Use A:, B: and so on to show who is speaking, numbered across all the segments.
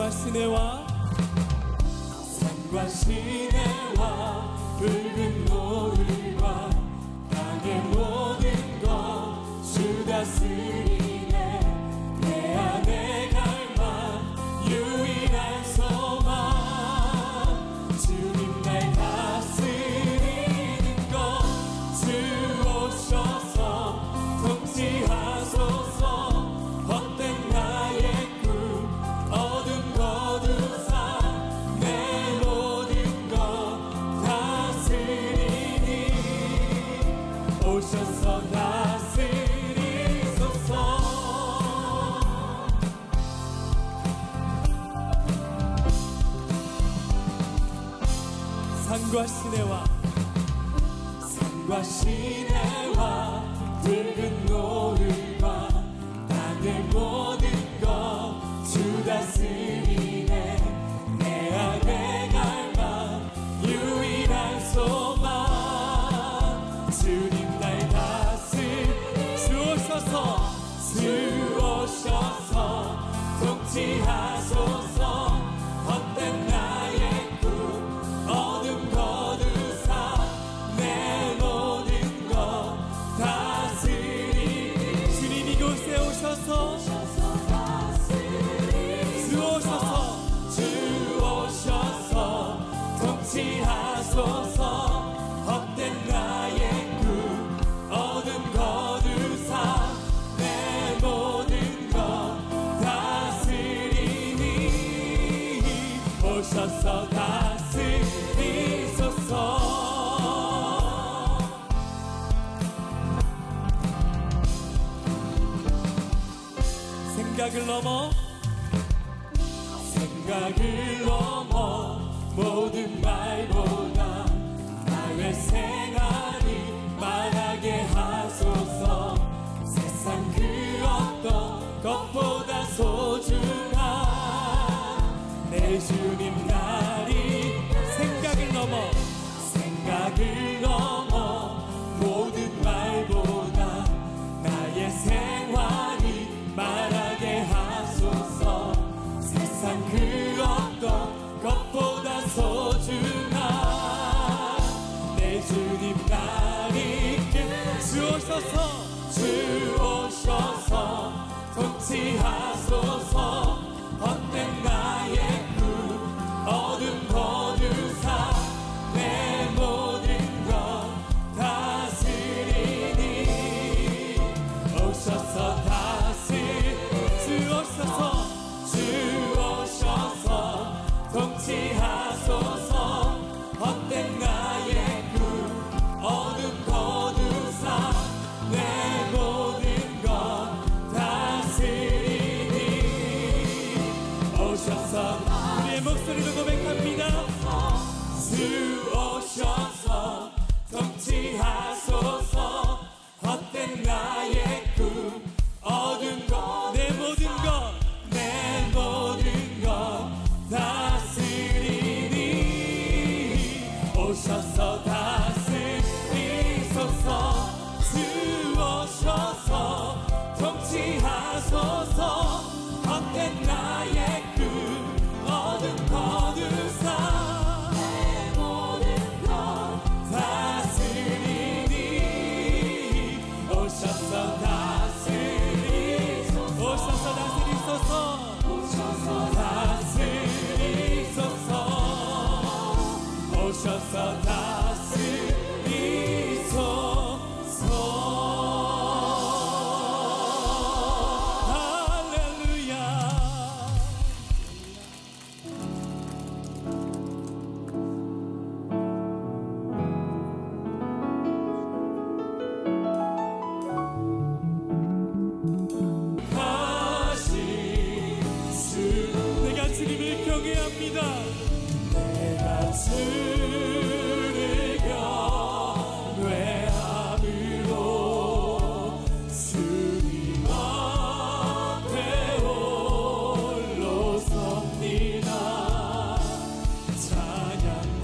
A: 산과 시내와 붉은 노을과 땅의 모든 것 주 다스리네. 내 안에 갈망 유일한 소망 주님 날 다스리는 것 주 오셔서 통치하소서. 헛된 나의 꿈 어둠 거두사 내 모든 것 다스리니 오셔서 다스리소서. 산과 시내와 붉은 노을과 땅의 모든 것 주 다스리네. 내 안에 갈망 유일한 소망 주님 날 주오셔서 통치하소서. 헛된 나의 꿈 어둠 거두사 내 모든 것 다스리니 주님 이곳에 오셔서 주오셔서 통치하소서. 헛된 나의 꿈 어둠 거두사 내 모든 것 다스리니 오셔서 다스리소서. 생각을 넘어 모든 말보다 나의 생활이 말하게 하소서. 세상 그 어떤 것보다 소중한 내 주님 날이 생각을 넘어 모든 말보다 나의 생활이 말하게 하소서. 세상 그 어떤 것보다 소중한 내 주님 날이 주오셔서 통치하소서. 헛된 나의 꿈 어둠 거두사 내 모든 것 다스리니 오셔서 주오셔서 통치하소서. 헛된 나의 꿈 어둠 거두사 내 모든 것 다스리니 오셔서 우리의 목소리로 고백합니다. 주오셔서 통치하소서. 헛된 나의 꿈 어둠 것 내 모든 것 다스리니 오셔서 다스리소서. 주오셔서 통치하소서. 헛된 나의 꿈 어둠 거두사 내 모든 것 다스리니 오셔서 다스리소서. 오셔서 다스리소서. 할렐루야. 내가 주님을 경외합니다. 내가 주를 경외함으로 주님 앞에 홀로 섭니다. 찬양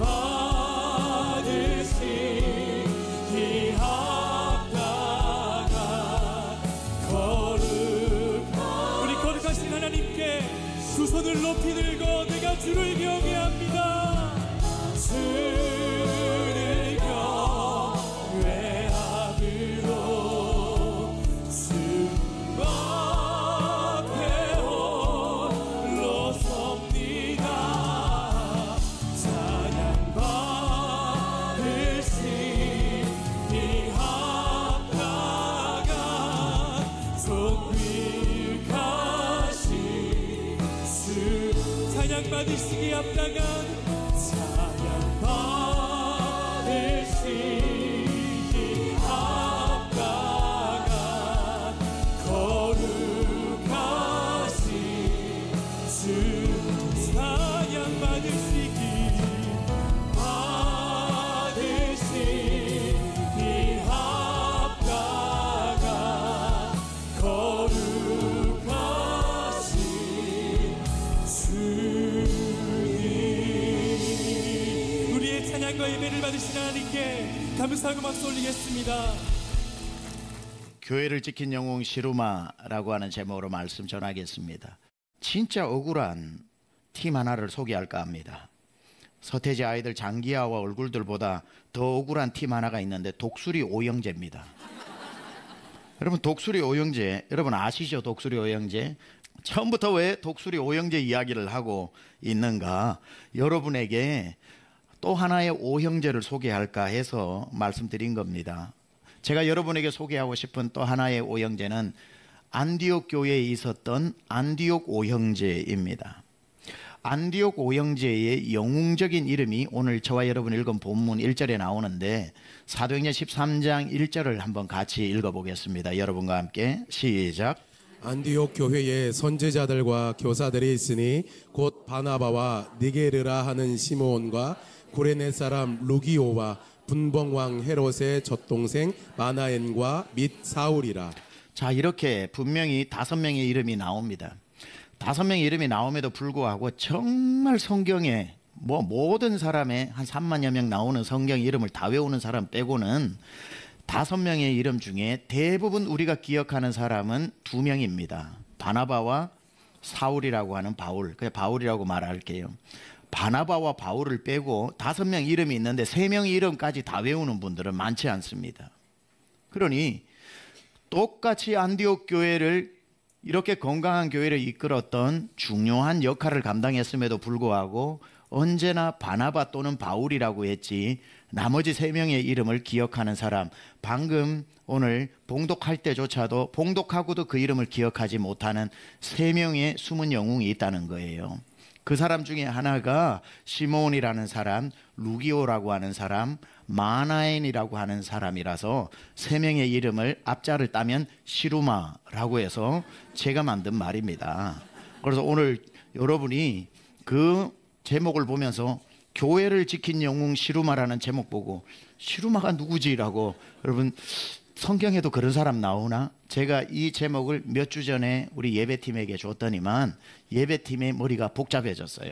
A: 받으시기 합당한 거룩한 우리 거룩하신 하나님께 두 손을 손을 높이 들고 내가 주를 경외합니다. 주를 경외함으로 주 앞에 홀로 섭니다. 찬양 받으신 이 합당한 존귀하신 주, 찬양 받으시기 합당한 찬양 받으시기 합당한 거룩하신 주, 찬양 받으시기 합당한 거룩하신 주님. 우리의 찬양과 예배를 받으신 하나님께 감사하고 박수 올리겠습니다.
B: 교회를 지킨 영웅 시루마라고 하는 제목으로 말씀 전하겠습니다. 진짜 억울한 팀 하나를 소개할까 합니다. 서태지 아이들 장기하와 얼굴들보다 더 억울한 팀 하나가 있는데 독수리 오영재입니다. 여러분, 독수리 오영재 여러분 아시죠? 독수리 오영재. 처음부터 왜 독수리 오영재 이야기를 하고 있는가, 여러분에게 또 하나의 오형제를 소개할까 해서 말씀드린 겁니다. 제가 여러분에게 소개하고 싶은 또 하나의 오형제는 안디옥 교회에 있었던 안디옥 오형제입니다. 안디옥 오형제의 영웅적인 이름이 오늘 저와 여러분 읽은 본문 1절에 나오는데, 사도행전 13장 1절을 한번 같이 읽어보겠습니다. 여러분과 함께 시작.
C: 안디옥 교회에 선지자들과 교사들이 있으니 곧 바나바와 니게르라 하는 시므온과 구레네 사람 루기오와 분봉왕 헤롯의 젖동생 마나엔과 및 사울이라.
B: 자, 이렇게 분명히 5명의 이름이 나옵니다. 5명의 이름이 나옴에도 불구하고 정말 성경에 모든 사람의 한 3만여 명 나오는 성경 이름을 다 외우는 사람 빼고는 5명의 이름 중에 대부분 우리가 기억하는 사람은 2명입니다. 바나바와 사울이라고 하는 바울, 그냥 바울이라고 말할게요. 바나바와 바울을 빼고 5명 이름이 있는데 3명의 이름까지 다 외우는 분들은 많지 않습니다. 그러니 똑같이 안디옥 교회를, 이렇게 건강한 교회를 이끌었던 중요한 역할을 감당했음에도 불구하고 언제나 바나바 또는 바울이라고 했지 나머지 3명의 이름을 기억하는 사람, 방금 오늘 봉독할 때조차도 봉독하고도 그 이름을 기억하지 못하는 3명의 숨은 영웅이 있다는 거예요. 그 사람 중에 하나가 시몬이라는 사람, 루기오라고 하는 사람, 마나엔이라고 하는 사람이라서 3명의 이름을 앞자를 따면 시루마라고 해서 제가 만든 말입니다. 그래서 오늘 여러분이 그 제목을 보면서 교회를 지킨 영웅 시루마라는 제목 보고 시루마가 누구지라고, 여러분 성경에도 그런 사람 나오나? 제가 이 제목을 몇 주 전에 우리 예배팀에게 줬더니만 예배팀의 머리가 복잡해졌어요.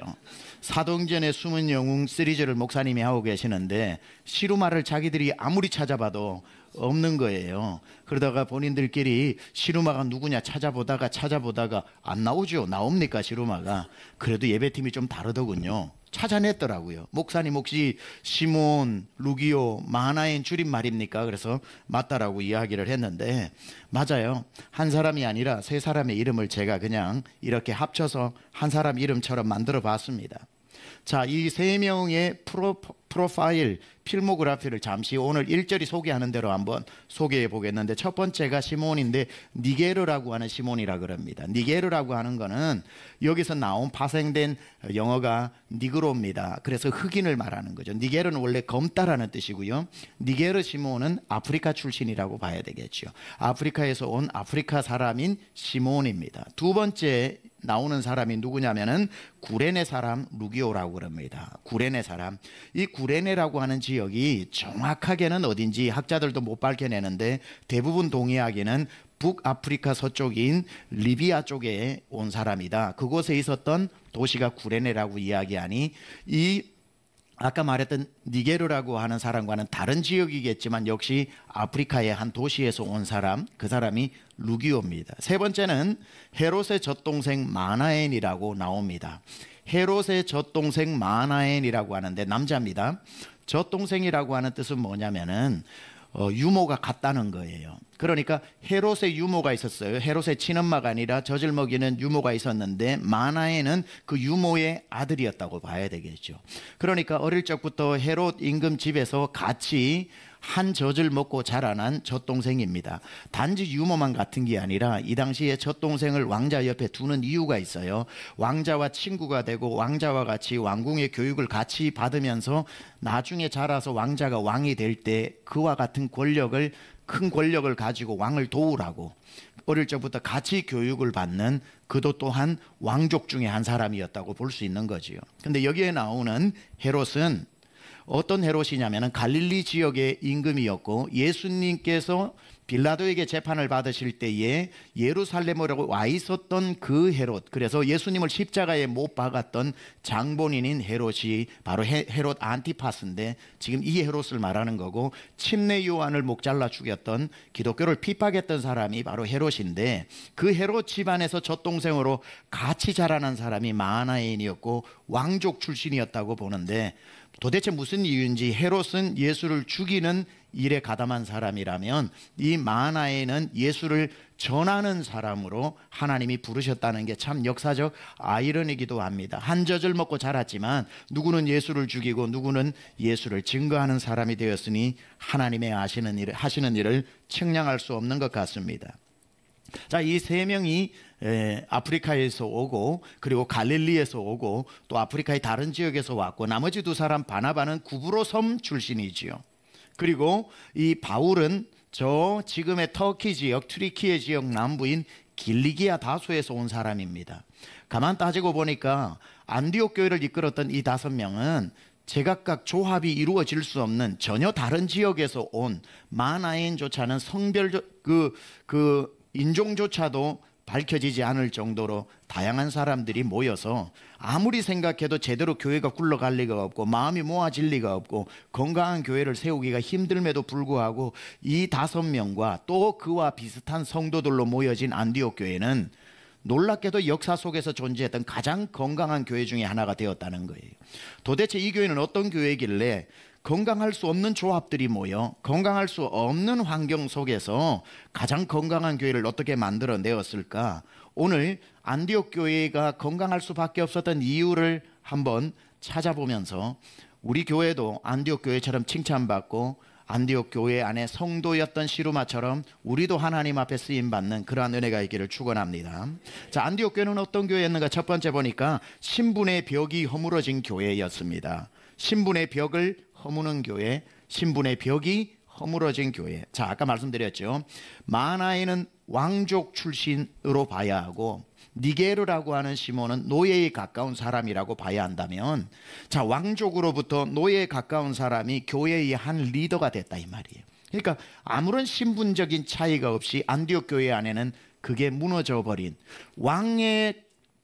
B: 사도행전의 숨은 영웅 시리즈를 목사님이 하고 계시는데 시루마를 자기들이 아무리 찾아봐도 없는 거예요. 그러다가 본인들끼리 시루마가 누구냐 찾아보다가 안 나오죠. 나옵니까 시루마가? 그래도 예배팀이 좀 다르더군요. 찾아냈더라고요. 목사님 혹시 시몬, 루기오, 마나엔 줄임말입니까? 그래서 맞다라고 이야기를 했는데, 맞아요. 한 사람이 아니라 3사람의 이름을 제가 그냥 이렇게 합쳐서 한 사람 이름처럼 만들어 봤습니다. 자, 이 3명의 프로파일, 필모그래피를 잠시 오늘 1절이 소개하는 대로 한번 소개해 보겠는데, 첫 번째가 시몬인데 니게르라고 하는 시몬이라 그럽니다. 니게르라고 하는 거는 여기서 나온 파생된 영어가 니그로입니다. 그래서 흑인을 말하는 거죠. 니게르는 원래 검다라는 뜻이고요. 니게르 시몬은 아프리카 출신이라고 봐야 되겠죠. 아프리카에서 온 아프리카 사람인 시몬입니다. 두 번째 나오는 사람이 누구냐면은 구레네 사람 루기오라고 그럽니다. 구레네 사람. 이 구레네라고 하는 지역이 정확하게는 어딘지 학자들도 못 밝혀내는데 대부분 동의하기는 북아프리카 서쪽인 리비아 쪽에 온 사람이다. 그곳에 있었던 도시가 구레네라고 이야기하니 이 아까 말했던 니게르라고 하는 사람과는 다른 지역이겠지만 역시 아프리카의 한 도시에서 온 사람, 그 사람이 루기오입니다. 세 번째는 헤롯의 젖동생 마나엔이라고 나옵니다. 헤롯의 젖동생 마나엔이라고 하는데 남자입니다. 젖동생이라고 하는 뜻은 뭐냐면은 유모가 같다는 거예요. 그러니까 헤롯의 유모가 있었어요. 헤롯의 친엄마가 아니라 젖을 먹이는 유모가 있었는데 마나에는 그 유모의 아들이었다고 봐야 되겠죠. 그러니까 어릴 적부터 헤롯 임금 집에서 같이 한 젖을 먹고 자라난 젖동생입니다. 단지 유모만 같은 게 아니라 이 당시에 젖동생을 왕자 옆에 두는 이유가 있어요. 왕자와 친구가 되고 왕자와 같이 왕궁의 교육을 같이 받으면서 나중에 자라서 왕자가 왕이 될 때 그와 같은 큰 권력을 가지고 왕을 도우라고 어릴 적부터 같이 교육을 받는 그도 또한 왕족 중에 한 사람이었다고 볼 수 있는 거지요. 근데 여기에 나오는 헤롯은 어떤 헤롯이냐면 갈릴리 지역의 임금이었고 예수님께서 빌라도에게 재판을 받으실 때에 예루살렘으로 와 있었던 그 헤롯, 그래서 예수님을 십자가에 못 박았던 장본인인 헤롯이 바로 헤롯 안티파스인데 지금 이 헤롯을 말하는 거고, 침례 요한을 목 잘라 죽였던 기독교를 핍박했던 사람이 바로 헤롯인데 그 헤롯 집안에서 젖동생으로 같이 자라난 사람이 마나엔이었고 왕족 출신이었다고 보는데, 도대체 무슨 이유인지 헤롯은 예수를 죽이는 일에 가담한 사람이라면 이 마나에는 예수를 전하는 사람으로 하나님이 부르셨다는 게 참 역사적 아이러니기도 합니다. 한 젖을 먹고 자랐지만 누구는 예수를 죽이고 누구는 예수를 증거하는 사람이 되었으니 하나님의 하시는 일을 측량할 수 없는 것 같습니다. 자, 이 세 명이 아프리카에서 오고 그리고 갈릴리에서 오고 또 아프리카의 다른 지역에서 왔고, 나머지 두 사람 바나바는 구브로 섬 출신이지요. 그리고 이 바울은 저 지금의 터키 지역, 트리키예 지역 남부인 길리기아 다소에서 온 사람입니다. 가만 따지고 보니까 안디옥 교회를 이끌었던 이 5명은 제각각 조합이 이루어질 수 없는 전혀 다른 지역에서 온, 마나엔조차는 성별 인종조차도 밝혀지지 않을 정도로 다양한 사람들이 모여서 아무리 생각해도 제대로 교회가 굴러갈 리가 없고 마음이 모아질 리가 없고 건강한 교회를 세우기가 힘듦에도 불구하고 이 5명과 또 그와 비슷한 성도들로 모여진 안디옥 교회는 놀랍게도 역사 속에서 존재했던 가장 건강한 교회 중에 하나가 되었다는 거예요. 도대체 이 교회는 어떤 교회길래 건강할 수 없는 조합들이 모여 건강할 수 없는 환경 속에서 가장 건강한 교회를 어떻게 만들어내었을까? 오늘 안디옥 교회가 건강할 수밖에 없었던 이유를 한번 찾아보면서 우리 교회도 안디옥 교회처럼 칭찬받고 안디옥 교회 안에 성도였던 시루마처럼 우리도 하나님 앞에 쓰임받는 그러한 은혜가 있기를 축원합니다. 자, 안디옥 교회는 어떤 교회였는가? 첫 번째 보니까 신분의 벽이 허물어진 교회였습니다. 신분의 벽을 허무는 교회, 신분의 벽이 허물어진 교회. 자, 아까 말씀드렸죠. 마나에는 왕족 출신으로 봐야 하고 니게르라고 하는 시몬은 노예에 가까운 사람이라고 봐야 한다면, 자, 왕족으로부터 노예에 가까운 사람이 교회의 한 리더가 됐다 이 말이에요. 그러니까 아무런 신분적인 차이가 없이 안디옥 교회 안에는 그게 무너져 버린, 왕에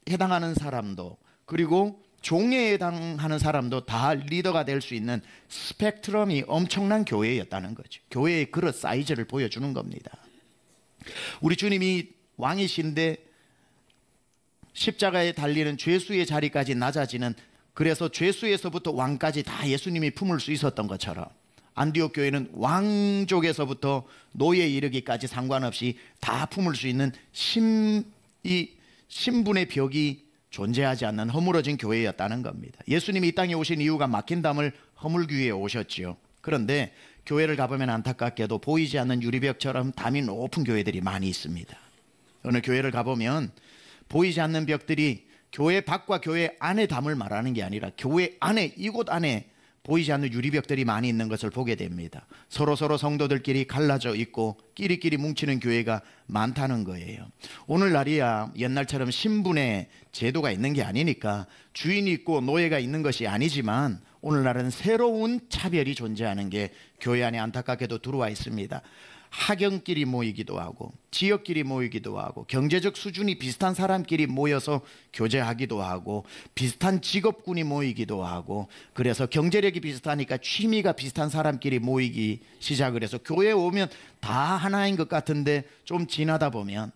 B: 해당하는 사람도 그리고 종에 해당하는 사람도 다 리더가 될 수 있는 스펙트럼이 엄청난 교회였다는 거죠. 교회의 그릇 사이즈를 보여주는 겁니다. 우리 주님이 왕이신데 십자가에 달리는 죄수의 자리까지 낮아지는, 그래서 죄수에서부터 왕까지 다 예수님이 품을 수 있었던 것처럼 안디옥 교회는 왕족에서부터 노예에 이르기까지 상관없이 다 품을 수 있는 신분의 벽이 존재하지 않는 허물어진 교회였다는 겁니다. 예수님이 이 땅에 오신 이유가 막힌 담을 허물기 위해 오셨지요. 그런데 교회를 가보면 안타깝게도 보이지 않는 유리벽처럼 담이 높은 교회들이 많이 있습니다. 어느 교회를 가보면 보이지 않는 벽들이 교회 밖과 교회 안의 담을 말하는 게 아니라 교회 안에, 이곳 안에 보이지 않는 유리벽들이 많이 있는 것을 보게 됩니다. 서로 성도들끼리 갈라져 있고 끼리끼리 뭉치는 교회가 많다는 거예요. 오늘날이야 옛날처럼 신분의 제도가 있는 게 아니니까 주인이 있고 노예가 있는 것이 아니지만 오늘날은 새로운 차별이 존재하는 게 교회 안에 안타깝게도 들어와 있습니다. 학연끼리 모이기도 하고 지역끼리 모이기도 하고 경제적 수준이 비슷한 사람끼리 모여서 교제하기도 하고 비슷한 직업군이 모이기도 하고 그래서 경제력이 비슷하니까 취미가 비슷한 사람끼리 모이기 시작을 해서 교회에 오면 다 하나인 것 같은데 좀 지나다 보면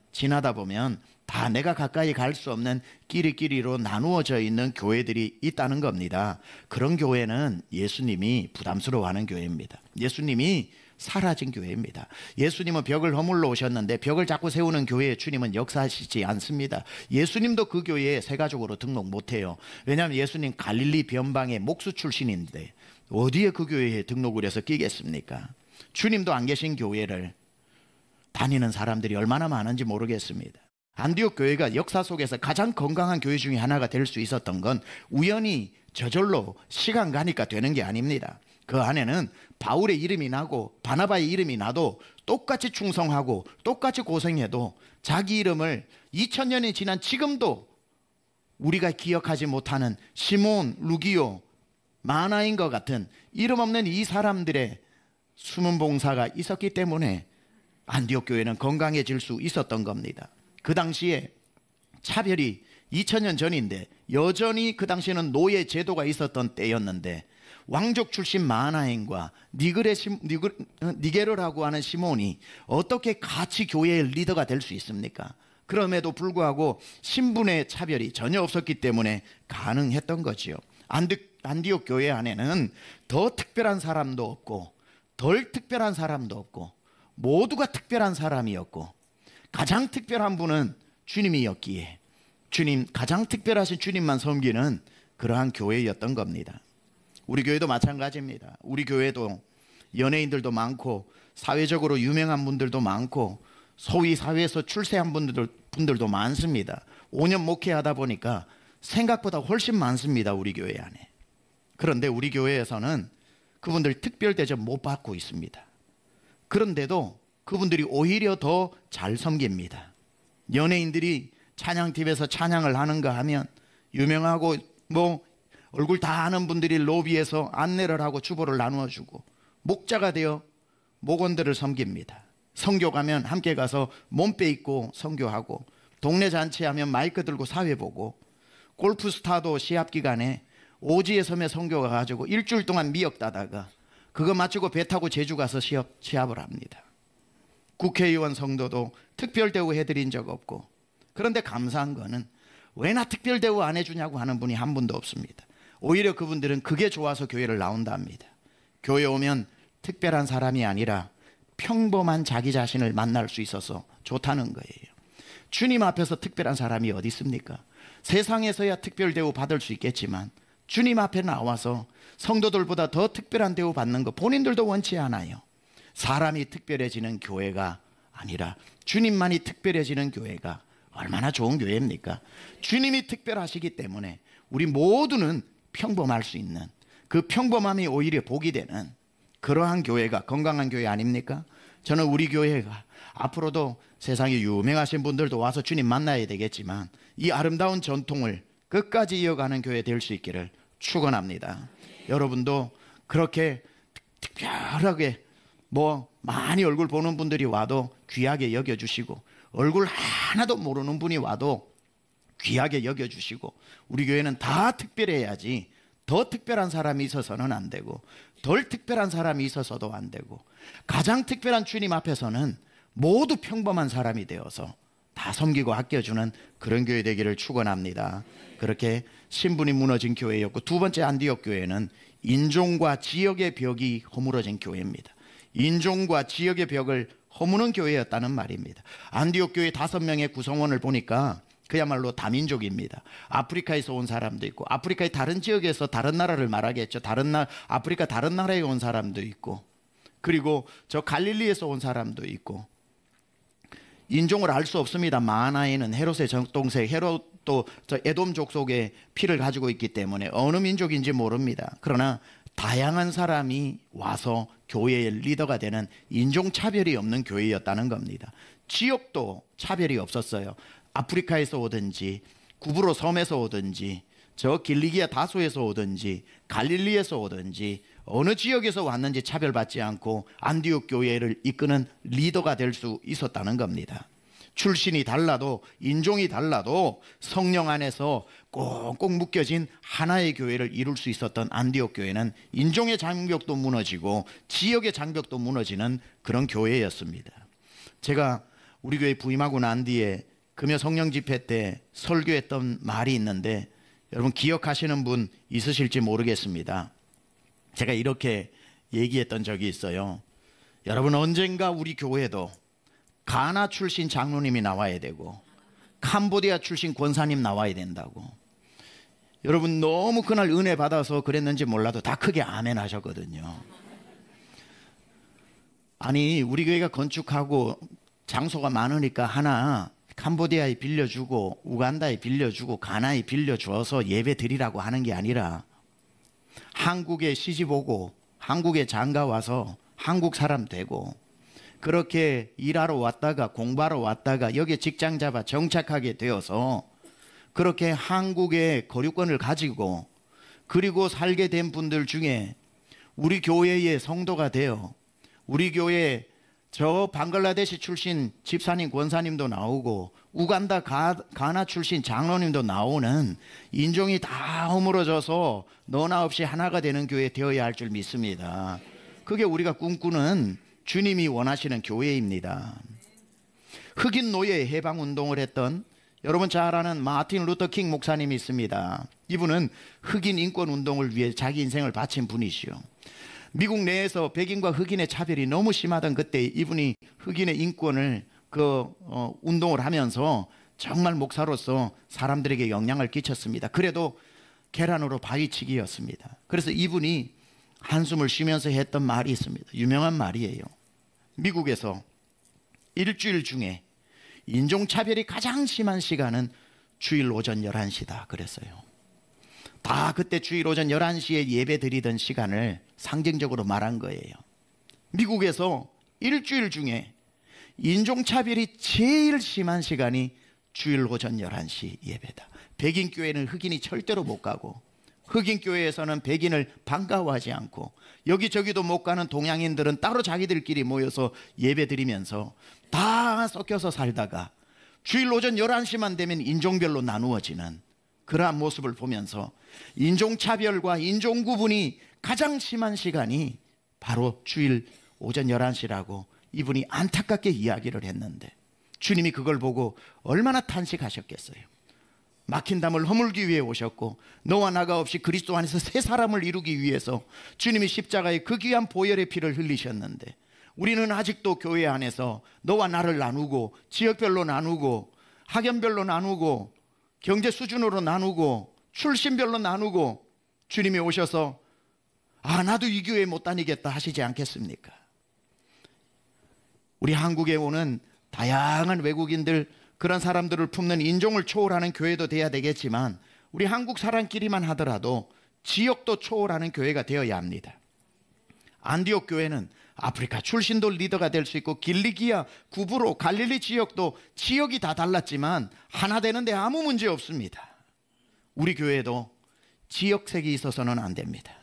B: 다 내가 가까이 갈 수 없는 끼리끼리로 나누어져 있는 교회들이 있다는 겁니다. 그런 교회는 예수님이 부담스러워하는 교회입니다. 예수님이 사라진 교회입니다. 예수님은 벽을 허물러 오셨는데 벽을 자꾸 세우는 교회에 주님은 역사하시지 않습니다. 예수님도 그 교회에 세가족으로 등록 못해요. 왜냐하면 예수님 갈릴리 변방의 목수 출신인데 어디에 그 교회에 등록을 해서 끼겠습니까? 주님도 안 계신 교회를 다니는 사람들이 얼마나 많은지 모르겠습니다. 안디옥 교회가 역사 속에서 가장 건강한 교회 중에 하나가 될 수 있었던 건 우연히 저절로 시간 가니까 되는 게 아닙니다. 그 안에는 바울의 이름이 나고 바나바의 이름이 나도 똑같이 충성하고 똑같이 고생해도 자기 이름을 2000년이 지난 지금도 우리가 기억하지 못하는 시몬, 루기오, 마나인과 같은 이름 없는 이 사람들의 숨은 봉사가 있었기 때문에 안디옥 교회는 건강해질 수 있었던 겁니다. 그 당시에 차별이 2000년 전인데 여전히 그 당시에는 노예 제도가 있었던 때였는데 왕족 출신 마나행과 니게르라고 하는 시몬이 어떻게 같이 교회의 리더가 될 수 있습니까? 그럼에도 불구하고 신분의 차별이 전혀 없었기 때문에 가능했던 거지요. 안디옥 교회 안에는 더 특별한 사람도 없고 덜 특별한 사람도 없고 모두가 특별한 사람이었고 가장 특별한 분은 주님이었기에 가장 특별하신 주님만 섬기는 그러한 교회였던 겁니다. 우리 교회도 마찬가지입니다. 우리 교회도 연예인들도 많고 사회적으로 유명한 분들도 많고 소위 사회에서 출세한 분들도 많습니다. 5년 목회하다 보니까 생각보다 훨씬 많습니다. 우리 교회 안에. 그런데 우리 교회에서는 그분들 특별 대접 못 받고 있습니다. 그런데도 그분들이 오히려 더 잘 섬깁니다. 연예인들이 찬양팀에서 찬양을 하는가 하면 유명하고 얼굴 다 아는 분들이 로비에서 안내를 하고 주보를 나누어 주고 목자가 되어 목원들을 섬깁니다. 선교 가면 함께 가서 몸빼 입고 선교하고 동네 잔치하면 마이크 들고 사회 보고 골프 스타도 시합 기간에 오지의 섬에 선교가 가지고 일주일 동안 미역 따다가 그거 마치고 배 타고 제주 가서 시합을 합니다. 국회의원 성도도 특별 대우 해드린 적 없고 그런데 감사한 거는 왜 나 특별 대우 안 해주냐고 하는 분이 한 분도 없습니다. 오히려 그분들은 그게 좋아서 교회를 나온답니다. 교회 오면 특별한 사람이 아니라 평범한 자기 자신을 만날 수 있어서 좋다는 거예요. 주님 앞에서 특별한 사람이 어디 있습니까? 세상에서야 특별 대우 받을 수 있겠지만 주님 앞에 나와서 성도들보다 더 특별한 대우 받는 거 본인들도 원치 않아요. 사람이 특별해지는 교회가 아니라 주님만이 특별해지는 교회가 얼마나 좋은 교회입니까? 주님이 특별하시기 때문에 우리 모두는 평범할 수 있는 그 평범함이 오히려 복이 되는 그러한 교회가 건강한 교회 아닙니까? 저는 우리 교회가 앞으로도 세상에 유명하신 분들도 와서 주님 만나야 되겠지만 이 아름다운 전통을 끝까지 이어가는 교회 될 수 있기를 축원합니다. 여러분도 그렇게 특별하게 많이 얼굴 보는 분들이 와도 귀하게 여겨주시고 얼굴 하나도 모르는 분이 와도 귀하게 여겨주시고 우리 교회는 다 특별해야지 더 특별한 사람이 있어서는 안 되고 덜 특별한 사람이 있어서도 안 되고 가장 특별한 주님 앞에서는 모두 평범한 사람이 되어서 다 섬기고 아껴주는 그런 교회 되기를 축원합니다. 그렇게 신분이 무너진 교회였고 두 번째 안디옥 교회는 인종과 지역의 벽이 허물어진 교회입니다. 인종과 지역의 벽을 허무는 교회였다는 말입니다. 안디옥 교회 5명의 구성원을 보니까 그야말로 다민족입니다. 아프리카에서 온 사람도 있고 아프리카의 다른 지역에서 다른 나라를 말하겠죠. 아프리카 다른 나라에 온 사람도 있고 그리고 저 갈릴리에서 온 사람도 있고 인종을 알 수 없습니다. 마하나이는 헤롯의 정동생 헤롯도 저 에돔 족속의 피를 가지고 있기 때문에 어느 민족인지 모릅니다. 그러나 다양한 사람이 와서 교회의 리더가 되는 인종차별이 없는 교회였다는 겁니다. 지역도 차별이 없었어요. 아프리카에서 오든지 구브로 섬에서 오든지 저 길리기아 다소에서 오든지 갈릴리에서 오든지 어느 지역에서 왔는지 차별받지 않고 안디옥 교회를 이끄는 리더가 될 수 있었다는 겁니다. 출신이 달라도 인종이 달라도 성령 안에서 꼭꼭 묶여진 하나의 교회를 이룰 수 있었던 안디옥 교회는 인종의 장벽도 무너지고 지역의 장벽도 무너지는 그런 교회였습니다. 제가 우리 교회 부임하고 난 뒤에 금요 성령 집회 때 설교했던 말이 있는데 여러분 기억하시는 분 있으실지 모르겠습니다. 제가 이렇게 얘기했던 적이 있어요. 여러분, 언젠가 우리 교회도 가나 출신 장로님이 나와야 되고 캄보디아 출신 권사님 나와야 된다고. 여러분, 너무 그날 은혜 받아서 그랬는지 몰라도 다 크게 아멘 하셨거든요. 아니, 우리 교회가 건축하고 장소가 많으니까 하나 캄보디아에 빌려주고 우간다에 빌려주고 가나에 빌려주어서 예배 드리라고 하는 게 아니라 한국에 시집 오고 한국에 장가 와서 한국 사람 되고 그렇게 일하러 왔다가 공부하러 왔다가 여기에 직장 잡아 정착하게 되어서 그렇게 한국의 거류권을 가지고 그리고 살게 된 분들 중에 우리 교회의 성도가 되어 우리 교회 저 방글라데시 출신 집사님 권사님도 나오고 우간다 가나 출신 장로님도 나오는 인종이 다 허물어져서 너나 없이 하나가 되는 교회 되어야 할 줄 믿습니다. 그게 우리가 꿈꾸는 주님이 원하시는 교회입니다. 흑인 노예 해방운동을 했던 여러분 잘 아는 마틴 루터 킹 목사님이 있습니다. 이분은 흑인 인권운동을 위해 자기 인생을 바친 분이시요. 미국 내에서 백인과 흑인의 차별이 너무 심하던 그때 이분이 흑인의 인권을 운동을 하면서 정말 목사로서 사람들에게 영향을 끼쳤습니다. 그래도 계란으로 바위치기였습니다. 그래서 이분이 한숨을 쉬면서 했던 말이 있습니다. 유명한 말이에요. 미국에서 일주일 중에 인종차별이 가장 심한 시간은 주일 오전 11시다 그랬어요. 다 그때 주일 오전 11시에 예배 드리던 시간을 상징적으로 말한 거예요. 미국에서 일주일 중에 인종차별이 제일 심한 시간이 주일 오전 11시 예배다. 백인 교회는 흑인이 절대로 못 가고 흑인 교회에서는 백인을 반가워하지 않고 여기저기도 못 가는 동양인들은 따로 자기들끼리 모여서 예배 드리면서 다 섞여서 살다가 주일 오전 11시만 되면 인종별로 나누어지는 그러한 모습을 보면서 인종차별과 인종구분이 가장 심한 시간이 바로 주일 오전 11시라고 이분이 안타깝게 이야기를 했는데 주님이 그걸 보고 얼마나 탄식하셨겠어요. 막힌 담을 허물기 위해 오셨고 너와 나가 없이 그리스도 안에서 새 사람을 이루기 위해서 주님이 십자가에 그 귀한 보혈의 피를 흘리셨는데 우리는 아직도 교회 안에서 너와 나를 나누고 지역별로 나누고 학연별로 나누고 경제 수준으로 나누고 출신별로 나누고 주님이 오셔서 나도 이 교회 못 다니겠다 하시지 않겠습니까? 우리 한국에 오는 다양한 외국인들 그런 사람들을 품는 인종을 초월하는 교회도 돼야 되겠지만 우리 한국 사람끼리만 하더라도 지역도 초월하는 교회가 되어야 합니다. 안디옥 교회는 아프리카 출신도 리더가 될 수 있고 길리기아, 구브로, 갈릴리 지역도 지역이 다 달랐지만 하나 되는데 아무 문제 없습니다. 우리 교회도 지역색이 있어서는 안 됩니다.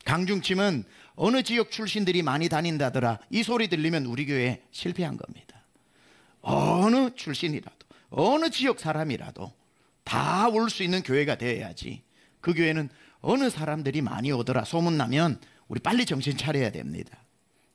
B: 강중침은 어느 지역 출신들이 많이 다닌다더라 이 소리 들리면 우리 교회 실패한 겁니다. 어느 출신이라도 어느 지역 사람이라도 다 올 수 있는 교회가 되어야지. 그 교회는 어느 사람들이 많이 오더라 소문나면 우리 빨리 정신 차려야 됩니다.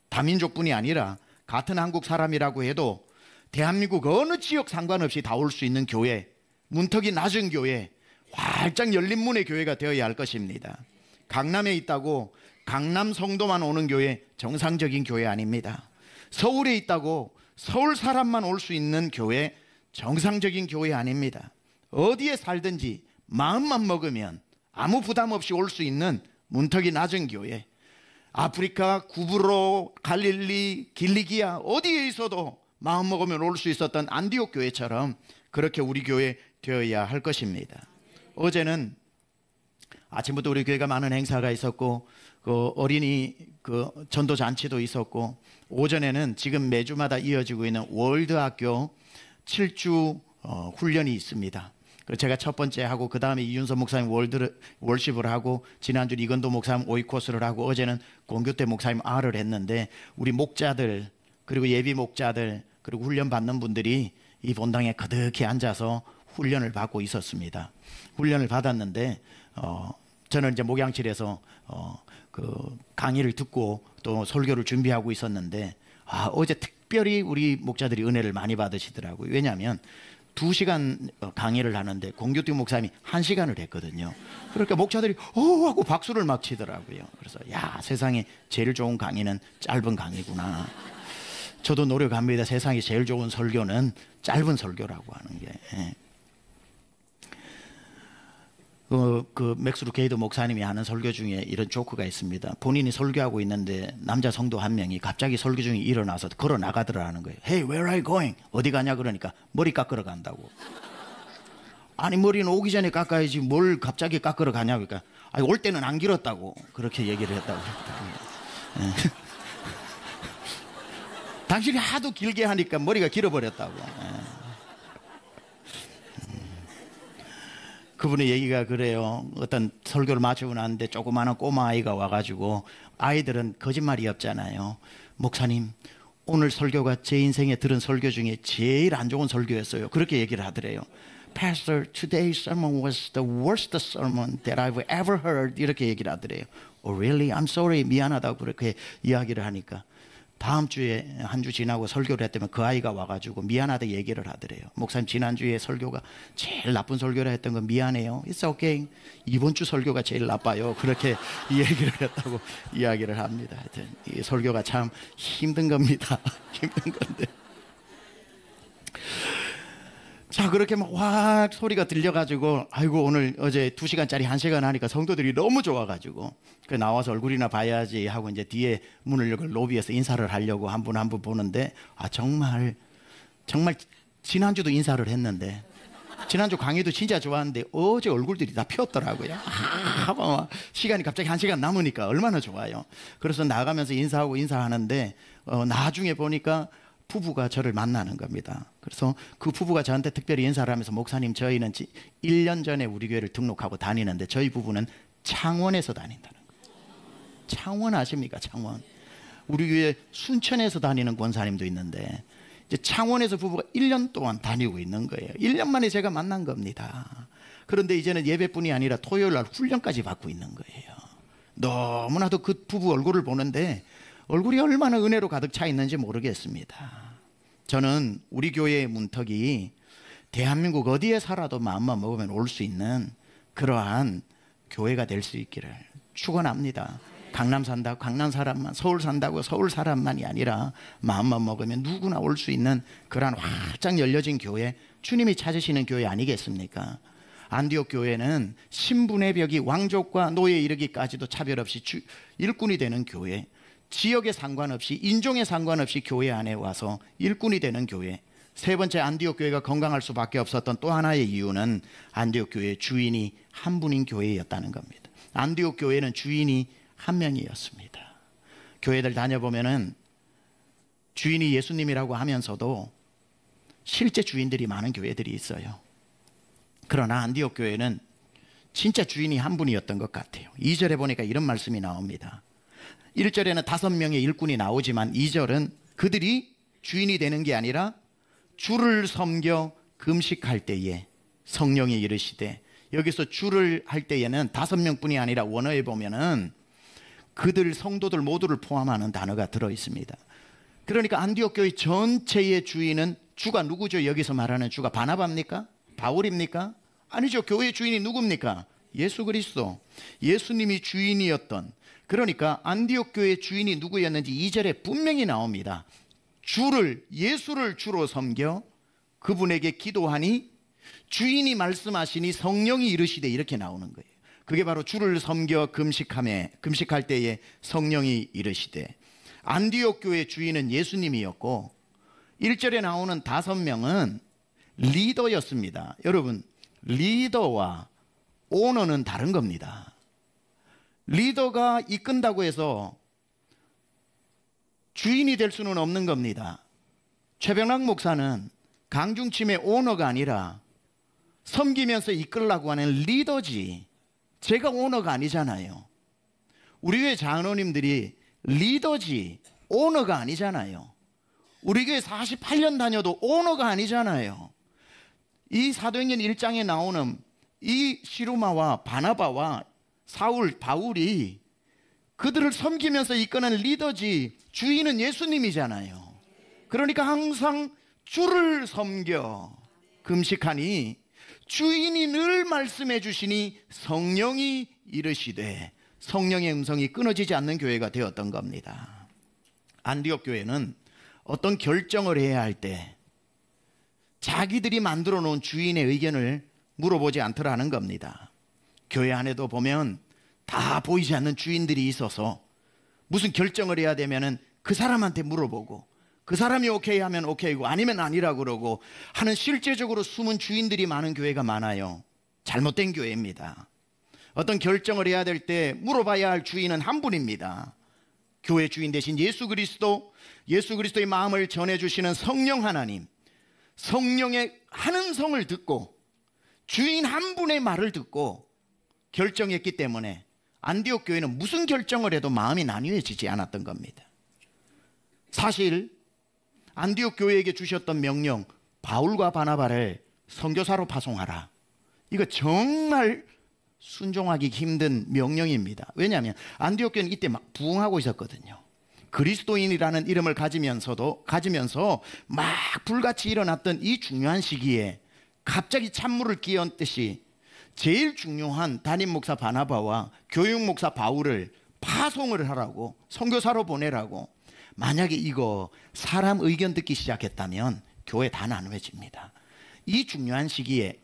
B: 다민족뿐이 아니라 같은 한국 사람이라고 해도 대한민국 어느 지역 상관없이 다 올 수 있는 교회, 문턱이 낮은 교회, 활짝 열린 문의 교회가 되어야 할 것입니다. 강남에 있다고 강남 성도만 오는 교회 정상적인 교회 아닙니다. 서울에 있다고 서울 사람만 올 수 있는 교회 정상적인 교회 아닙니다. 어디에 살든지 마음만 먹으면 아무 부담 없이 올 수 있는 문턱이 낮은 교회, 아프리카, 구브로, 갈릴리, 길리기아 어디에 있어도 마음 먹으면 올 수 있었던 안디옥 교회처럼 그렇게 우리 교회 되어야 할 것입니다. 어제는 아침부터 우리 교회가 많은 행사가 있었고 어린이 전도 잔치도 있었고 오전에는 지금 매주마다 이어지고 있는 월드학교 7주 훈련이 있습니다. 그래서 제가 첫 번째 하고 그 다음에 이윤서 목사님 월십을 하고 지난주 이건도 목사님 오이코스를 하고 어제는 공교태 목사님 R을 했는데 우리 목자들 그리고 예비 목자들 그리고 훈련 받는 분들이 이 본당에 가득히 앉아서 훈련을 받고 있었습니다. 훈련을 받았는데 저는 이제 목양실에서 그 강의를 듣고 또 설교를 준비하고 있었는데 어제 특별히 우리 목자들이 은혜를 많이 받으시더라고요. 왜냐하면 2시간 강의를 하는데 공교태 목사님이 1시간을 했거든요. 그러니까 목자들이 하고 박수를 막 치더라고요. 그래서 야, 세상에 제일 좋은 강의는 짧은 강의구나. 저도 노력합니다. 세상에 제일 좋은 설교는 짧은 설교라고 하는 게. 그 맥스루 게이드 목사님이 하는 설교 중에 이런 조크가 있습니다. 본인이 설교하고 있는데 남자 성도 한 명이 갑자기 설교 중에 일어나서 걸어 나가더라는 거예요. Hey, where are you going? 어디 가냐 그러니까 머리 깎으러 간다고. 아니 머리는 오기 전에 깎아야지 뭘 갑자기 깎으러 가냐 그러니까 올 때는 안 길었다고 그렇게 얘기를 했다고. 당신이 하도 길게 하니까 머리가 길어버렸다고. 그분의 얘기가 그래요. 어떤 설교를 마치고 나는데 조그마한 꼬마 아이가 와가지고 아이들은 거짓말이 없잖아요. 목사님 오늘 설교가 제 인생에 들은 설교 중에 제일 안 좋은 설교였어요. 그렇게 얘기를 하더래요. Pastor, today's sermon was the worst sermon that I've ever heard. 이렇게 얘기를 하더래요. Oh really? I'm sorry. 미안하다고 그렇게 이야기를 하니까 다음 주에 한 주 지나고 설교를 했다면 그 아이가 와가지고 미안하다 얘기를 하더래요. 목사님 지난주에 설교가 제일 나쁜 설교를 했던 건 미안해요. It's okay. 이번 주 설교가 제일 나빠요. 그렇게 얘기를 했다고 이야기를 합니다. 하여튼 이 설교가 참 힘든 겁니다. 힘든 건데. 자, 그렇게 막 와 소리가 들려가지고 아이고 오늘 어제 2시간짜리 1시간 하니까 성도들이 너무 좋아가지고 그 나와서 얼굴이나 봐야지 하고 이제 뒤에 문을 열고 로비에서 인사를 하려고 한 분 한 분 보는데 정말 지난주도 인사를 했는데 지난주 강의도 진짜 좋았는데 어제 얼굴들이 다 폈더라고요. 시간이 갑자기 1시간 남으니까 얼마나 좋아요. 그래서 나가면서 인사하는데 나중에 보니까 부부가 저를 만나는 겁니다. 그래서 그 부부가 저한테 특별히 인사를 하면서 목사님 저희는 1년 전에 우리 교회를 등록하고 다니는데 저희 부부는 창원에서 다닌다는 거예요. 창원 아십니까? 창원. 우리 교회 순천에서 다니는 권사님도 있는데 이제 창원에서 부부가 1년 동안 다니고 있는 거예요. 1년 만에 제가 만난 겁니다. 그런데 이제는 예배뿐이 아니라 토요일 날 훈련까지 받고 있는 거예요. 너무나도 그 부부 얼굴을 보는데 얼굴이 얼마나 은혜로 가득 차 있는지 모르겠습니다. 저는 우리 교회의 문턱이 대한민국 어디에 살아도 마음만 먹으면 올 수 있는 그러한 교회가 될 수 있기를 축원합니다. 강남 산다고 강남 사람만, 서울 산다고 서울 사람만이 아니라 마음만 먹으면 누구나 올 수 있는 그러한 활짝 열려진 교회, 주님이 찾으시는 교회 아니겠습니까? 안디옥 교회는 신분의 벽이 왕족과 노예에 이르기까지도 차별 없이 일꾼이 되는 교회, 지역에 상관없이 인종에 상관없이 교회 안에 와서 일꾼이 되는 교회. 세 번째 안디옥 교회가 건강할 수밖에 없었던 또 하나의 이유는 안디옥 교회의 주인이 한 분인 교회였다는 겁니다. 안디옥 교회는 주인이 한 명이었습니다. 교회들 다녀보면은 주인이 예수님이라고 하면서도 실제 주인들이 많은 교회들이 있어요. 그러나 안디옥 교회는 진짜 주인이 한 분이었던 것 같아요. 2절에 보니까 이런 말씀이 나옵니다. 1절에는 5명의 일꾼이 나오지만 2절은 그들이 주인이 되는 게 아니라 주를 섬겨 금식할 때에 성령이 이르시되, 여기서 주를 할 때에는 5명뿐이 아니라 원어에 보면은 그들 성도들 모두를 포함하는 단어가 들어 있습니다. 그러니까 안디옥 교회 전체의 주인은 주가 누구죠? 여기서 말하는 주가 바나바입니까? 바울입니까? 아니죠. 교회의 주인이 누굽니까? 예수 그리스도. 예수님이 주인이었던, 그러니까 안디옥 교회의 주인이 누구였는지 2절에 분명히 나옵니다. 예수를 주로 섬겨 그분에게 기도하니 주인이 말씀하시니 성령이 이르시되, 이렇게 나오는 거예요. 그게 바로 주를 섬겨 금식할 때에 성령이 이르시되, 안디옥 교회의 주인은 예수님이었고 1절에 나오는 5명은 리더였습니다. 여러분, 리더와 오너는 다른 겁니다. 리더가 이끈다고 해서 주인이 될 수는 없는 겁니다. 최병락 목사는 강중침의 오너가 아니라 섬기면서 이끌라고 하는 리더지, 제가 오너가 아니잖아요. 우리 교회 장로님들이 리더지 오너가 아니잖아요. 우리 교회 48년 다녀도 오너가 아니잖아요. 이 사도행전 1장에 나오는 이 시루마와 바나바와 사울, 바울이 그들을 섬기면서 이끄는 리더지, 주인은 예수님이잖아요. 그러니까 항상 주를 섬겨 금식하니 주인이 늘 말씀해 주시니 성령이 이르시되, 성령의 음성이 끊어지지 않는 교회가 되었던 겁니다. 안디옥 교회는 어떤 결정을 해야 할 때 자기들이 만들어 놓은 주인의 의견을 물어보지 않더라는 겁니다. 교회 안에도 보면 다 보이지 않는 주인들이 있어서 무슨 결정을 해야 되면은 그 사람한테 물어보고, 그 사람이 오케이 하면 오케이고 아니면 아니라고 그러고 하는 실제적으로 숨은 주인들이 많은 교회가 많아요. 잘못된 교회입니다. 어떤 결정을 해야 될 때 물어봐야 할 주인은 한 분입니다. 교회 주인 대신 예수 그리스도, 예수 그리스도의 마음을 전해주시는 성령 하나님, 성령의 하는 성을 듣고 주인 한 분의 말을 듣고 결정했기 때문에 안디옥 교회는 무슨 결정을 해도 마음이 나뉘어지지 않았던 겁니다. 사실 안디옥 교회에게 주셨던 명령, 바울과 바나바를 선교사로 파송하라, 이거 정말 순종하기 힘든 명령입니다. 왜냐하면 안디옥 교회는 이때 막 부흥하고 있었거든요. 그리스도인이라는 이름을 가지면서 막 불같이 일어났던 이 중요한 시기에 갑자기 찬물을 끼얹듯이 제일 중요한 담임 목사 바나바와 교육 목사 바울을 파송을 하라고, 선교사로 보내라고. 만약에 이거 사람 의견 듣기 시작했다면 교회 다 나누어집니다. 이 중요한 시기에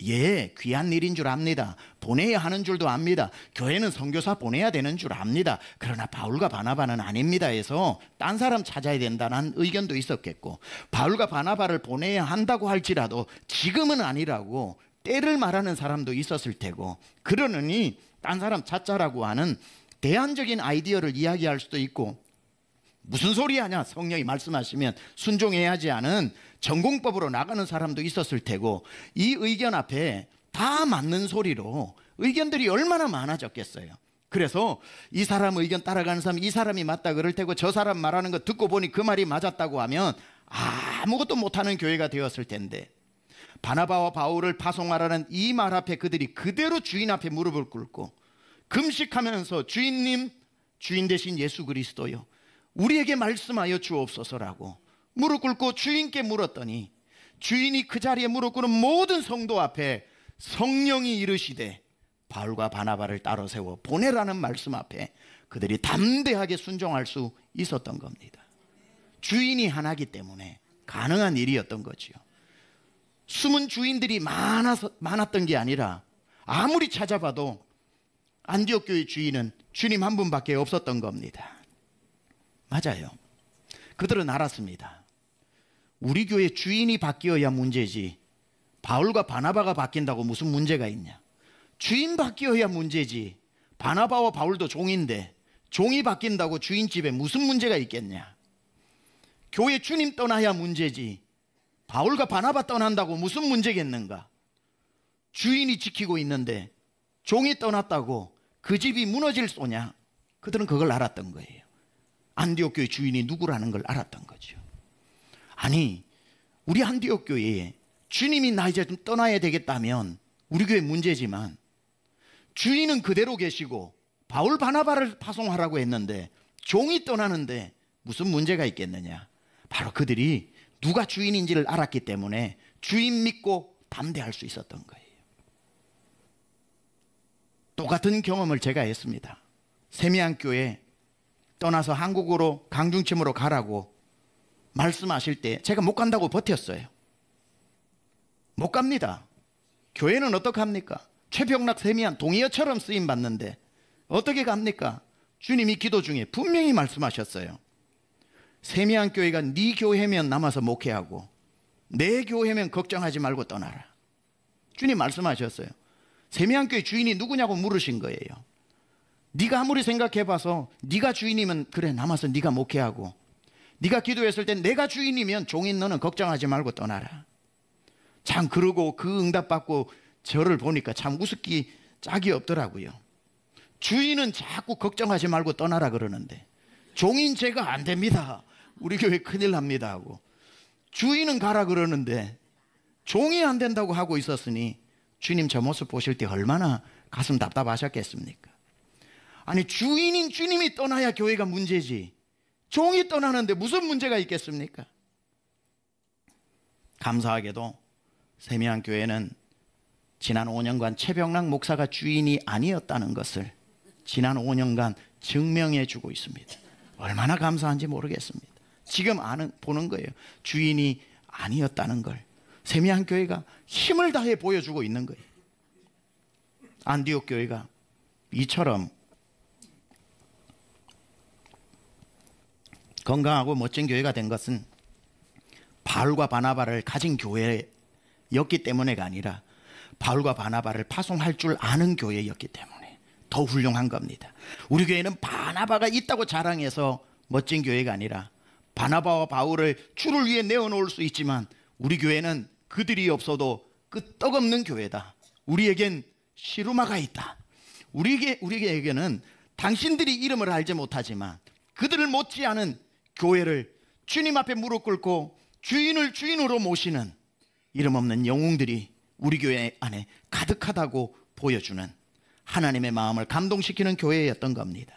B: 귀한 일인 줄 압니다. 보내야 하는 줄도 압니다. 교회는 선교사 보내야 되는 줄 압니다. 그러나 바울과 바나바는 아닙니다 해서 딴 사람 찾아야 된다는 의견도 있었겠고, 바울과 바나바를 보내야 한다고 할지라도 지금은 아니라고 때를 말하는 사람도 있었을 테고, 그러느니 딴 사람 찾자라고 하는 대안적인 아이디어를 이야기할 수도 있고, 무슨 소리 하냐, 성령이 말씀하시면 순종해야지 하는 전공법으로 나가는 사람도 있었을 테고, 이 의견 앞에 다 맞는 소리로 의견들이 얼마나 많아졌겠어요. 그래서 이 사람 의견 따라가는 사람, 이 사람이 맞다 그럴 테고, 저 사람 말하는 거 듣고 보니 그 말이 맞았다고 하면 아무것도 못하는 교회가 되었을 텐데, 바나바와 바울을 파송하라는 이 말 앞에 그들이 그대로 주인 앞에 무릎을 꿇고 금식하면서 주인님, 주인 대신 예수 그리스도요, 우리에게 말씀하여 주옵소서라고 무릎 꿇고 주인께 물었더니, 주인이 그 자리에 무릎 꿇은 모든 성도 앞에 성령이 이르시되 바울과 바나바를 따로 세워 보내라는 말씀 앞에 그들이 담대하게 순종할 수 있었던 겁니다. 주인이 하나이기 때문에 가능한 일이었던 거지요. 숨은 주인들이 많았던 게 아니라 아무리 찾아봐도 안디옥 교회 주인은 주님 한 분밖에 없었던 겁니다. 맞아요. 그들은 알았습니다. 우리 교회 주인이 바뀌어야 문제지 바울과 바나바가 바뀐다고 무슨 문제가 있냐. 주인 바뀌어야 문제지 바나바와 바울도 종인데 종이 바뀐다고 주인집에 무슨 문제가 있겠냐. 교회 주님 떠나야 문제지 바울과 바나바 떠난다고 무슨 문제겠는가. 주인이 지키고 있는데 종이 떠났다고 그 집이 무너질 소냐. 그들은 그걸 알았던 거예요. 안디옥 교회 주인이 누구라는 걸 알았던 거죠. 아니, 우리 안디옥 교회에 주님이 나 이제 좀 떠나야 되겠다면 우리 교회 문제지만, 주인은 그대로 계시고 바울 바나바를 파송하라고 했는데 종이 떠나는데 무슨 문제가 있겠느냐. 바로 그들이 누가 주인인지를 알았기 때문에 주인 믿고 담대할 수 있었던 거예요. 똑같은 경험을 제가 했습니다. 세미안교회 떠나서 한국으로 강중침으로 가라고 말씀하실 때 제가 못 간다고 버텼어요. 못 갑니다. 교회는 어떡합니까? 최병락 세미안 동의어처럼 쓰임받는데 어떻게 갑니까? 주님이 기도 중에 분명히 말씀하셨어요. 세미안 교회가 네 교회면 남아서 목회하고 내 교회면 걱정하지 말고 떠나라. 주님 말씀하셨어요. 세미안 교회 주인이 누구냐고 물으신 거예요. 네가 아무리 생각해봐서 네가 주인이면 그래 남아서 네가 목회하고, 네가 기도했을 땐 내가 주인이면 종인 너는 걱정하지 말고 떠나라. 참, 그러고 그 응답받고 저를 보니까 참 우습기 짝이 없더라고요. 주인은 자꾸 걱정하지 말고 떠나라 그러는데 종인 제가 안 됩니다. 우리 교회 큰일 납니다 하고, 주인은 가라 그러는데 종이 안 된다고 하고 있었으니 주님 저 모습 보실 때 얼마나 가슴 답답하셨겠습니까? 아니, 주인인 주님이 떠나야 교회가 문제지 종이 떠나는데 무슨 문제가 있겠습니까? 감사하게도 세미안교회는 지난 5년간 최병락 목사가 주인이 아니었다는 것을 지난 5년간 증명해 주고 있습니다. 얼마나 감사한지 모르겠습니다. 지금 보는 거예요. 주인이 아니었다는 걸 세미안교회가 힘을 다해 보여주고 있는 거예요. 안디옥 교회가 이처럼 건강하고 멋진 교회가 된 것은 바울과 바나바를 가진 교회였기 때문에가 아니라 바울과 바나바를 파송할 줄 아는 교회였기 때문에 더 훌륭한 겁니다. 우리 교회는 바나바가 있다고 자랑해서 멋진 교회가 아니라 바나바와 바울을 주를 위해 내어놓을 수 있지만 우리 교회는 그들이 없어도 끄떡없는 교회다. 우리에겐 시루마가 있다. 우리에게는 당신들이 이름을 알지 못하지만 그들을 못지않은 교회를 주님 앞에 무릎 꿇고 주인을 주인으로 모시는 이름 없는 영웅들이 우리 교회 안에 가득하다고 보여주는 하나님의 마음을 감동시키는 교회였던 겁니다.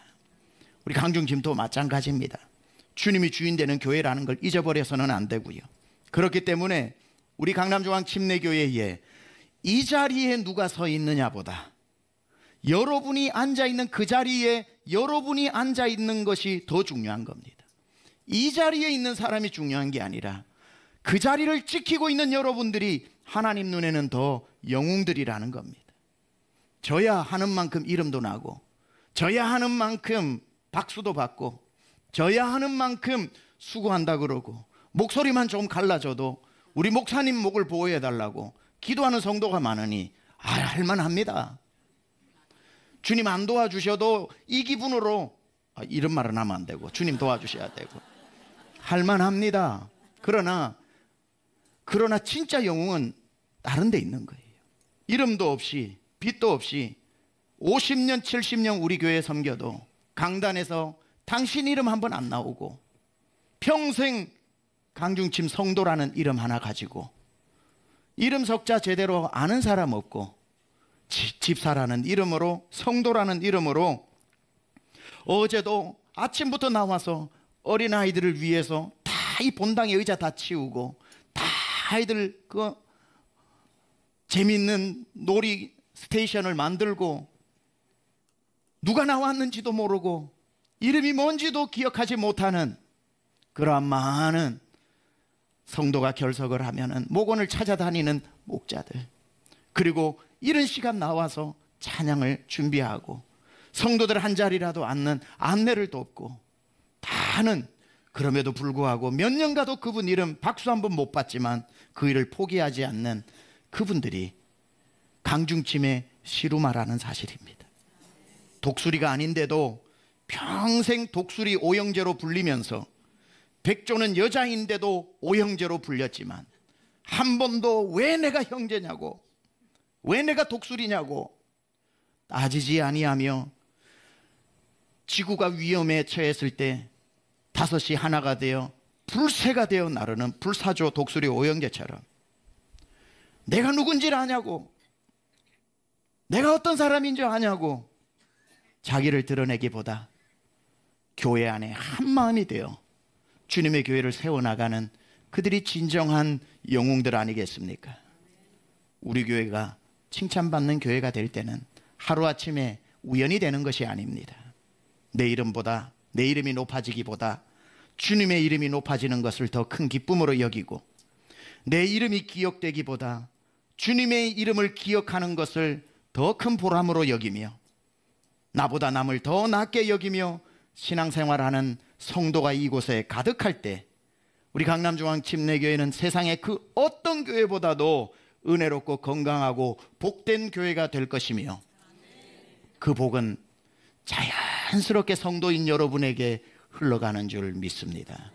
B: 우리 강중짐도 마찬가지입니다. 주님이 주인 되는 교회라는 걸 잊어버려서는 안 되고요. 그렇기 때문에 우리 강남중앙 침례교회에 이 자리에 누가 서 있느냐보다 여러분이 앉아있는 그 자리에 여러분이 앉아있는 것이 더 중요한 겁니다. 이 자리에 있는 사람이 중요한 게 아니라 그 자리를 지키고 있는 여러분들이 하나님 눈에는 더 영웅들이라는 겁니다. 져야 하는 만큼 이름도 나고, 져야 하는 만큼 박수도 받고, 져야 하는 만큼 수고한다 그러고, 목소리만 좀 갈라져도 우리 목사님 목을 보호해달라고 기도하는 성도가 많으니 할만합니다. 주님 안 도와주셔도 이 기분으로, 이런 말은 하면 안 되고 주님 도와주셔야 되고 할만합니다. 그러나 진짜 영웅은 다른 데 있는 거예요. 이름도 없이 빛도 없이 50년 70년 우리 교회 섬겨도 강단에서 당신 이름 한 번 안 나오고 평생 강중침 성도라는 이름 하나 가지고 이름 석자 제대로 아는 사람 없고 집사라는 이름으로, 성도라는 이름으로 어제도 아침부터 나와서 어린아이들을 위해서 다 이 본당의 의자 다 치우고 다 아이들 그 재밌는 놀이 스테이션을 만들고 누가 나왔는지도 모르고 이름이 뭔지도 기억하지 못하는 그러한 많은 성도가 결석을 하면은 목원을 찾아다니는 목자들, 그리고 이런 시간 나와서 찬양을 준비하고 성도들 한 자리라도 앉는 안내를 돕고 다 하는, 그럼에도 불구하고 몇 년가도 그분 이름 박수 한 번 못 받지만 그 일을 포기하지 않는 그분들이 강중침의 시루마라는 사실입니다. 독수리가 아닌데도 평생 독수리 오형제로 불리면서 백조는 여자인데도 오형제로 불렸지만 한 번도 왜 내가 형제냐고, 왜 내가 독수리냐고 따지지 아니하며 지구가 위험에 처했을 때 다섯이 하나가 되어 불새가 되어 나르는 불사조 독수리 오형제처럼 내가 누군지를 아냐고, 내가 어떤 사람인 줄 아냐고 자기를 드러내기보다 교회 안에 한마음이 되어 주님의 교회를 세워나가는 그들이 진정한 영웅들 아니겠습니까? 우리 교회가 칭찬받는 교회가 될 때는 하루아침에 우연이 되는 것이 아닙니다. 내 이름보다, 내 이름이 높아지기보다 주님의 이름이 높아지는 것을 더 큰 기쁨으로 여기고, 내 이름이 기억되기보다 주님의 이름을 기억하는 것을 더 큰 보람으로 여기며, 나보다 남을 더 낮게 여기며 신앙생활하는 성도가 이곳에 가득할 때 우리 강남중앙 침례교회는 세상의 그 어떤 교회보다도 은혜롭고 건강하고 복된 교회가 될 것이며, 그 복은 자연스럽게 성도인 여러분에게 흘러가는 줄 믿습니다.